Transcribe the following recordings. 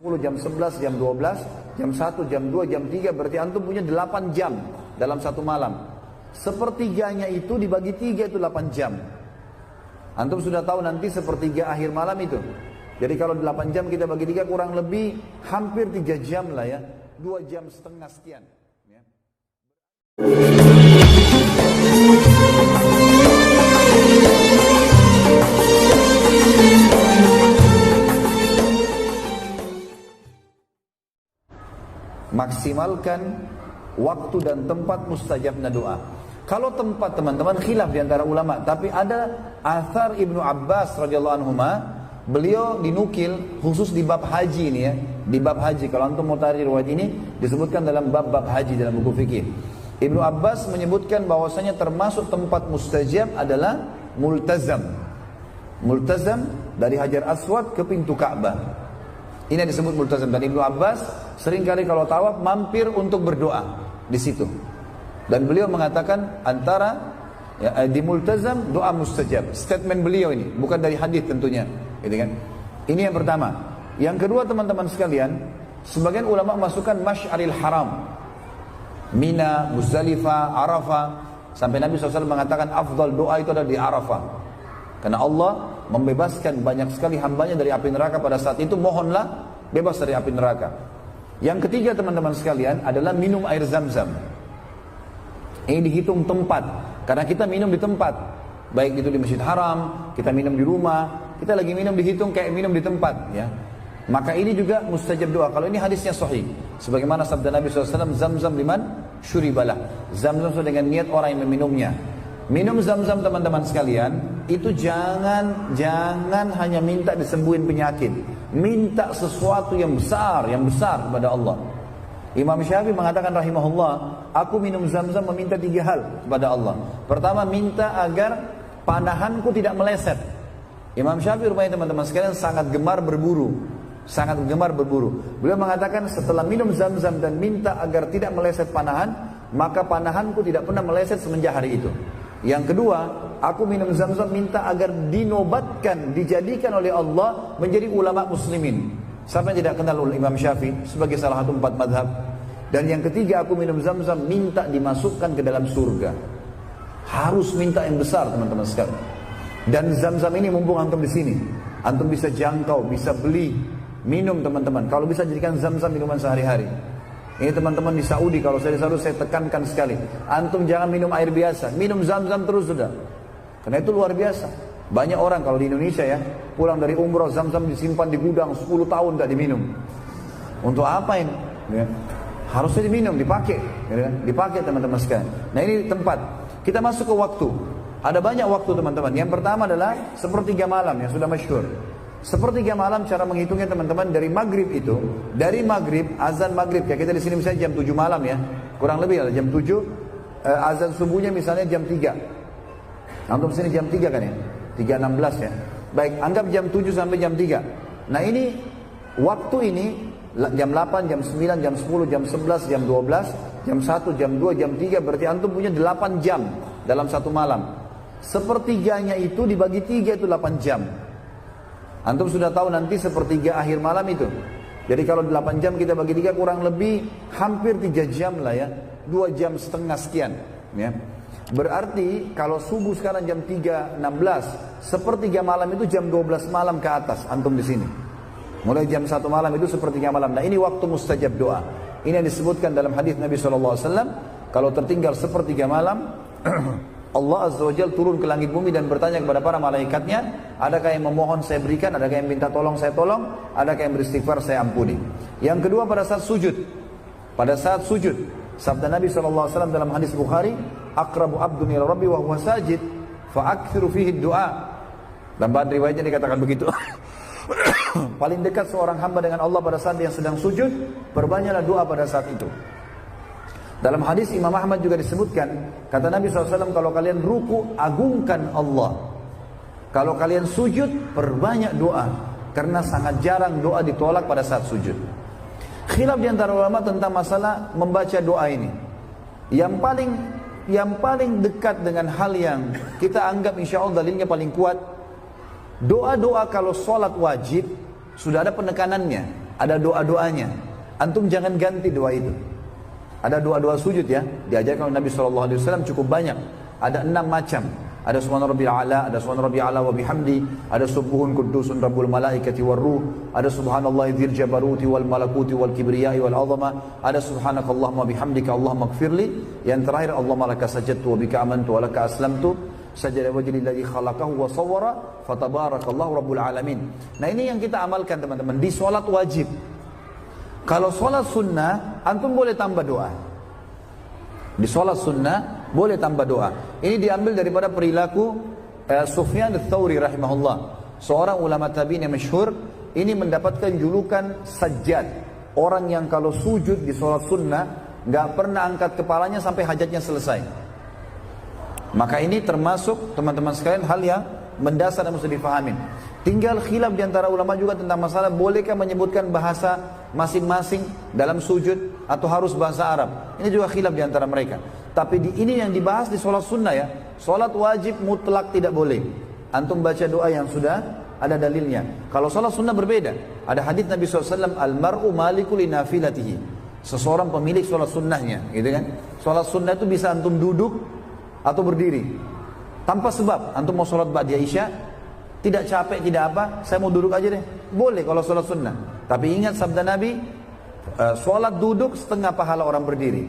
10, jam 11, jam 12, jam 1, jam 2, jam 3, berarti antum punya 8 jam dalam satu malam. Sepertiganya itu dibagi 3 itu 8 jam. Antum sudah tahu nanti sepertiga akhir malam itu. Jadi kalau 8 jam kita bagi 3 kurang lebih hampir 3 jam lah ya. 2 jam setengah sekian. Ya. Maksimalkan waktu dan tempat mustajabnya doa. Kalau tempat teman-teman khilaf di antara ulama, tapi ada athar Ibnu Abbas radhiyallahu anhuma, beliau dinukil khusus di bab haji ini ya, di bab haji. Kalau antum mau cari riwayat ini disebutkan dalam bab-bab haji dalam buku fikih. Ibnu Abbas menyebutkan bahwasanya termasuk tempat mustajab adalah multazam. Multazam dari Hajar Aswad ke pintu Ka'bah. Ini yang disebut multazam. Dan Ibnu Abbas seringkali kalau tawaf mampir untuk berdoa di situ. Dan beliau mengatakan antara ya, di multazam doa mustajab. Statement beliau ini bukan dari hadis tentunya, gitu kan? Ini yang pertama. Yang kedua teman-teman sekalian, sebagian ulama masukkan Masy'aril Haram, Mina, Muzdalifah, Arafah. Sampai Nabi SAW mengatakan afdal doa itu ada di Arafah. Karena Allah membebaskan banyak sekali hambanya dari api neraka pada saat itu, mohonlah bebas dari api neraka. Yang ketiga teman-teman sekalian adalah minum air Zam-Zam. Ini dihitung tempat, karena kita minum di tempat, baik itu di Masjid Haram, kita minum di rumah, kita lagi minum dihitung kayak minum di tempat, ya. Maka ini juga mustajab doa. Kalau ini hadisnya sahih, sebagaimana sabda Nabi SAW, Zam-Zam liman syuribalah. Zam-Zam sesuai dengan niat orang yang meminumnya. Minum Zam-Zam teman-teman sekalian, itu jangan hanya minta disembuhin penyakit, minta sesuatu yang besar kepada Allah. Imam Syafi'i mengatakan rahimahullah, aku minum Zam-Zam meminta 3 hal kepada Allah. Pertama, minta agar panahanku tidak meleset. Imam Syafi'i rupanya teman-teman sekalian sangat gemar berburu. Beliau mengatakan setelah minum Zam-Zam dan minta agar tidak meleset panahan, maka panahanku tidak pernah meleset semenjak hari itu. Yang kedua, aku minum Zam-Zam minta agar dinobatkan, dijadikan oleh Allah menjadi ulama muslimin. Siapa yang tidak kenal Imam Syafi'i sebagai salah satu 4 madhab. Dan yang ketiga, aku minum Zam-Zam minta dimasukkan ke dalam surga. Harus minta yang besar teman-teman sekalian. Dan Zam-Zam ini mumpung antum di sini, antum bisa jangkau, bisa beli, minum teman-teman. Kalau bisa jadikan Zam-Zam minuman sehari-hari. Ini teman-teman di Saudi, kalau saya di Saudi saya tekankan sekali, antum jangan minum air biasa, minum Zam-Zam terus sudah. Karena itu luar biasa. Banyak orang kalau di Indonesia ya, pulang dari umroh Zam-Zam disimpan di gudang 10 tahun tidak diminum. Untuk apa ini? Ya. Harusnya diminum, dipakai, ya. Dipakai teman-teman sekalian. Nah ini tempat. Kita masuk ke waktu. Ada banyak waktu teman-teman. Yang pertama adalah sepertiga malam yang sudah masyhur. Sepertiga malam cara menghitungnya teman-teman dari maghrib itu, dari maghrib, azan maghrib, kayak kita di sini misalnya jam 7 malam ya, kurang lebih jam 7, azan subuhnya misalnya jam 3. Antum sini jam 3 kan ya? 3.16 ya. Baik, anggap jam 7 sampai jam 3. Nah ini, waktu ini, jam 8, jam 9, jam 10, jam 11, jam 12, jam 1, jam 2, jam 3, berarti antum punya 8 jam dalam satu malam. Sepertiganya itu dibagi 3 itu 8 jam. Antum sudah tahu nanti sepertiga akhir malam itu. Jadi kalau 8 jam kita bagi 3 kurang lebih hampir 3 jam lah ya. 2 jam setengah sekian ya. Berarti kalau subuh sekarang jam 3.16, sepertiga malam itu jam 12 malam ke atas antum di sini. Mulai jam 1 malam itu sepertiga malam. Nah ini waktu mustajab doa. Ini yang disebutkan dalam hadis Nabi SAW. Kalau tertinggal sepertiga malam, Allah Azza wa Jalla turun ke langit bumi dan bertanya kepada para malaikatnya, adakah yang memohon saya berikan, adakah yang minta tolong saya tolong, adakah yang beristighfar saya ampuni. Yang kedua pada saat sujud. Pada saat sujud, sabda Nabi SAW dalam hadis Bukhari, aqrabu abdun ila rabbi wa huwa sajid fa akthiru fihi du'a. Dan pada riwayatnya dikatakan begitu. Paling dekat seorang hamba dengan Allah pada saat yang sedang sujud, perbanyaklah doa pada saat itu. Dalam hadis Imam Ahmad juga disebutkan, kata Nabi SAW, kalau kalian ruku, agungkan Allah. Kalau kalian sujud, perbanyak doa. Karena sangat jarang doa ditolak pada saat sujud. Khilaf di antara ulama tentang masalah membaca doa ini. Yang paling dekat dengan hal yang kita anggap insya Allah dalilnya paling kuat, doa-doa kalau sholat wajib sudah ada penekanannya. ada doa-doanya. Antum jangan ganti doa itu. Ada doa-doa sujud ya, diajarkan oleh Nabi SAW cukup banyak. Ada 6 macam. Ada subhana rabbil a'la, ada subhana rabbil a'la wa bihamdi, ada subuhun qudusun rabbul malaikati war ruh, ada subhanallahi dzil jabaruti wal malakuti wal kibriyai wal azama, ada subhanakallahumma bihamdika allahumma ighfirli, yang terakhir Allahumma laka sajadtu wa bika amantu wa laka aslamtu sajada wajhi alladhi khalaqahu wa sawwara fatabarakallahu rabbul alamin. Nah, ini yang kita amalkan teman-teman di salat wajib. Kalau salat sunnah antum boleh tambah doa. Di sholat sunnah boleh tambah doa. Ini diambil daripada perilaku Sufyan ats-Tsauri rahimahullah, seorang ulama tabi'in yang masyhur. Ini mendapatkan julukan Sajjad, orang yang kalau sujud di sholat sunnah nggak pernah angkat kepalanya sampai hajatnya selesai. Maka ini termasuk teman-teman sekalian hal yang mendasar dan mesti difahamin. Tinggal khilaf di antara ulama juga tentang masalah bolehkah menyebutkan bahasa masing-masing dalam sujud atau harus bahasa Arab. Ini juga khilaf di antara mereka. Tapi ini yang dibahas di sholat sunnah ya. Sholat wajib mutlak tidak boleh. Antum baca doa yang sudah ada dalilnya. Kalau sholat sunnah berbeda. Ada hadis Nabi SAW, Al-mar'u maliku li nafilatihi. Seseorang pemilik sholat sunnahnya, gitu kan. Sholat sunnah itu bisa antum duduk atau berdiri tanpa sebab. Antum mau sholat ba'da isya, tidak capek, tidak apa, saya mau duduk aja deh, boleh kalau sholat sunnah. Tapi ingat sabda Nabi, sholat duduk setengah pahala orang berdiri.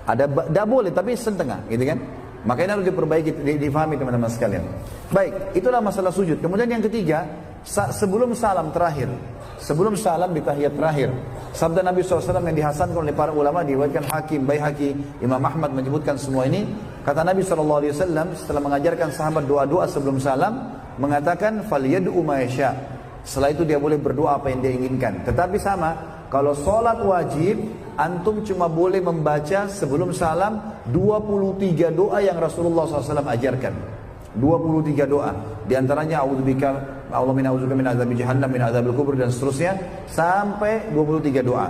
Tidak boleh, tapi setengah, gitu kan. Makanya harus diperbaiki, difahami teman-teman sekalian. Baik, itulah masalah sujud. Kemudian yang ketiga, sebelum salam terakhir, sebelum salam di tahiyat terakhir, sabda Nabi SAW yang dihasankan oleh para ulama, diriwayatkan Hakim, Baihaqi, Imam Ahmad menyebutkan semua ini. Kata Nabi SAW setelah mengajarkan sahabat doa-doa sebelum salam, mengatakan falyad'u ma yasha. Setelah itu dia boleh berdoa apa yang dia inginkan. Tetapi sama, kalau sholat wajib, antum cuma boleh membaca sebelum salam 23 doa yang Rasulullah SAW ajarkan. 23 doa. Di antaranya a'udzubika Allahumma a'udzubika min azabi jahannam, min azabil kubur, dan seterusnya sampai 23 doa.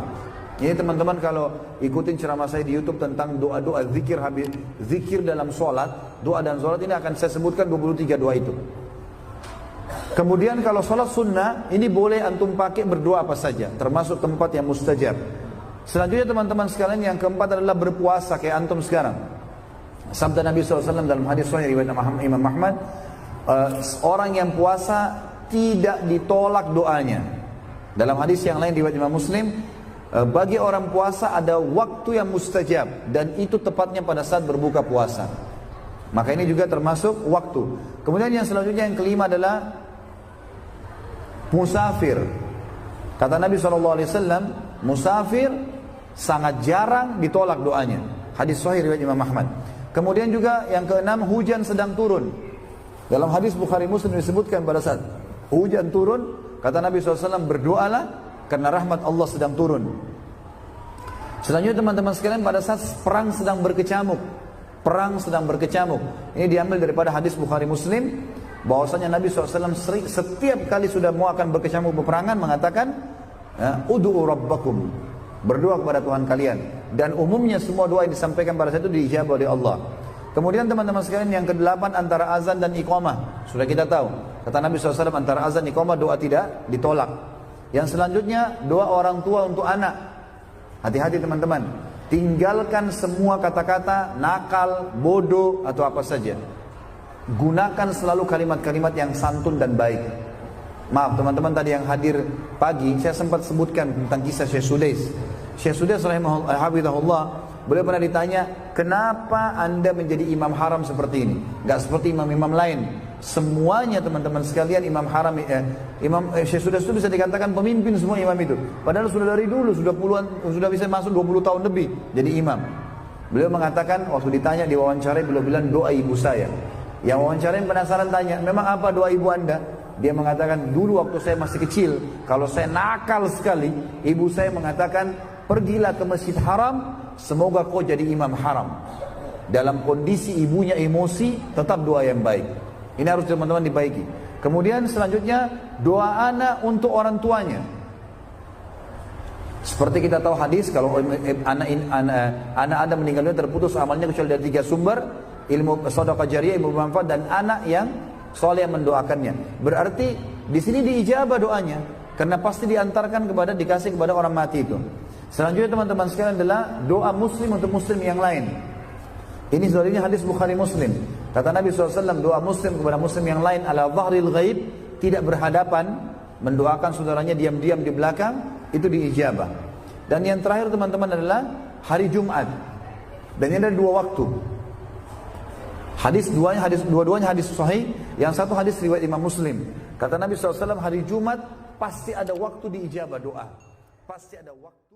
Ini teman-teman kalau ikutin ceramah saya di YouTube tentang doa-doa zikir habis zikir dalam sholat, doa dan sholat ini akan saya sebutkan 23 doa itu. Kemudian kalau sholat sunnah ini boleh antum pakai berdoa apa saja, termasuk tempat yang mustajab. Selanjutnya teman-teman sekalian yang keempat adalah berpuasa kayak antum sekarang. Sabda Nabi SAW dalam hadis sahih riwayat Imam Ahmad, orang yang puasa tidak ditolak doanya. Dalam hadis yang lain riwayat Imam Muslim, bagi orang puasa ada waktu yang mustajab, dan itu tepatnya pada saat berbuka puasa. Maka ini juga termasuk waktu. Kemudian yang selanjutnya yang kelima adalah musafir. Kata Nabi SAW, musafir sangat jarang ditolak doanya. Hadis sahih riwayat Imam Ahmad. Kemudian juga yang keenam, hujan sedang turun. Dalam hadis Bukhari Muslim disebutkan pada saat hujan turun, kata Nabi SAW, berdoalah karena rahmat Allah sedang turun. Selanjutnya teman-teman sekalian, pada saat perang sedang berkecamuk, perang sedang berkecamuk, ini diambil daripada hadis Bukhari Muslim, bahwasanya Nabi SAW setiap kali sudah mau akan berkecamuk peperangan mengatakan, ud'u rabbakum, berdoa kepada Tuhan kalian. Dan umumnya semua doa yang disampaikan pada saat itu diijabah oleh Allah. Kemudian teman-teman sekalian yang kedelapan, antara azan dan iqamah. Sudah kita tahu, kata Nabi SAW, antara azan dan iqamah doa tidak ditolak. Yang selanjutnya, doa orang tua untuk anak. Hati-hati teman-teman, tinggalkan semua kata-kata nakal, bodoh, atau apa saja. Gunakan selalu kalimat-kalimat yang santun dan baik. Maaf teman-teman, tadi yang hadir pagi saya sempat sebutkan tentang kisah Syekh Sudais. Syekh Sudais rahimahullah, beliau pernah ditanya, kenapa anda menjadi imam haram seperti ini, gak seperti imam-imam lain? Semuanya teman-teman sekalian imam haram. Syekh Sudais itu bisa dikatakan pemimpin semua imam itu, padahal sudah dari dulu sudah bisa masuk 20 tahun lebih jadi imam. Beliau mengatakan, waktu ditanya di wawancara, beliau bilang doa ibu saya. Yang wawancara penasaran tanya, memang apa doa ibu anda? Dia mengatakan, dulu waktu saya masih kecil, kalau saya nakal sekali, ibu saya mengatakan, pergilah ke masjid haram, semoga kau jadi imam haram. Dalam kondisi ibunya emosi, tetap doa yang baik. Ini harus teman-teman dibaiki. Kemudian selanjutnya, doa anak untuk orang tuanya. Seperti kita tahu hadis, kalau anak anda meninggal dunia terputus amalnya kecuali dari 3 sumber, ilmu sedekah jariyah, ilmu bermanfaat, dan anak yang soleh yang mendoakannya. Berarti di sini diijabah doanya. karena pasti diantarkan dikasih kepada orang mati itu. Selanjutnya teman-teman sekalian adalah doa muslim untuk muslim yang lain. Ini sebenarnya hadis Bukhari Muslim. Kata Nabi SAW, doa muslim kepada muslim yang lain ala dhahril ghaib, tidak berhadapan, mendoakan saudaranya diam-diam di belakang, itu diijabah. Dan yang terakhir teman-teman adalah hari Jumat. Dan ini ada dua waktu. Dua-duanya hadis sahih. Yang satu hadis riwayat Imam Muslim. Kata Nabi SAW, hari Jumat pasti ada waktu diijabah doa. Pasti ada waktu.